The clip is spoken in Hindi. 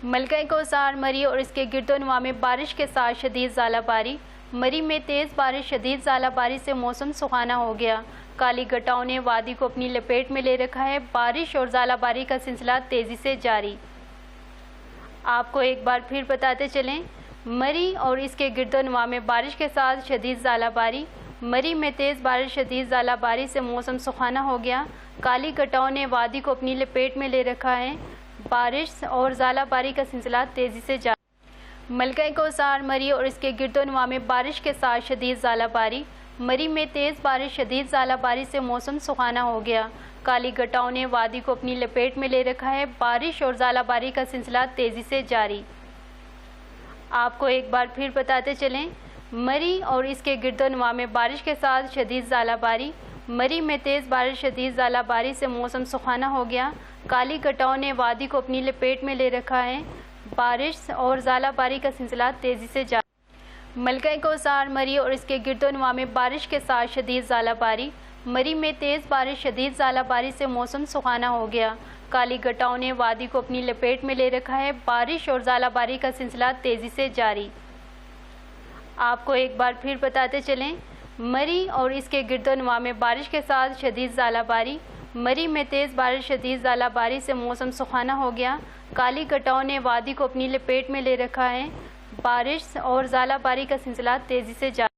मलका कौसार, मरी और इसके गिरदोनवा में बारिश के साथ शदीद ज़ालाबारी। मरी में तेज़ बारिश, शदीद ज़ालाबारी से मौसम सुहाना हो गया। काली घटाओं ने वादी को अपनी लपेट में ले रखा है। बारिश और ज़ालाबारी का सिलसिला तेज़ी से जारी। आपको एक बार फिर बताते चलें, मरी और इसके गिरदोनवा में बारिश के साथ शदीद ज़ालाबारी। मरी में तेज़ बारिश, शदीद ज़ालाबारी से मौसम सुहाना हो गया। काली घटाओं ने वादी को अपनी लपेट में ले रखा है। बारिश और ज़ालाबारी का सिलसिला तेज़ी से जारी। मलका कौसार, मरी और इसके गिरदोनवा में बारिश के साथ शदीद ज़ालाबारी। मरी में तेज़ बारिश, शदीद ज़ालाबारी से मौसम सुहाना हो गया। काली घटाओं ने वादी को अपनी लपेट में ले रखा है। बारिश और ज़ालाबारी का सिलसिला तेज़ी से जारी। आपको एक बार फिर बताते चलें, मरी और इसके गिरदोनवा में बारिश के साथ शदीद ज़ालाबारी। मरी में तेज़ बारिश, शदीद ज़ालाबारी से मौसम सुहाना हो गया। काली घटाओं ने वादी को अपनी लपेट में ले रखा है। बारिश और ज़ालाबारी का सिलसिला तेज़ी से जारी। मलका कौसार, मरी और इसके गिरदोनवा में बारिश के साथ शदीद ज़ालाबारी। मरी में तेज़ बारिश, शदीद ज़ालाबारी से मौसम सुहाना हो गया। काली घटाओं ने वादी को अपनी लपेट में ले रखा है। बारिश और ज़ालाबारी का सिलसिला तेज़ी से जारी। आपको एक बार फिर बताते चलें, मरी और इसके गिरदोनवा में बारिश के साथ शदीद ज़ालाबारी। मरी में तेज़ बारिश, शदीद ज़ालाबारी से मौसम सुहाना हो गया। काली घटाओं ने वादी को अपनी लपेट में ले रखा है। बारिश और ज़ालाबारी का सिलसिला तेज़ी से जारी।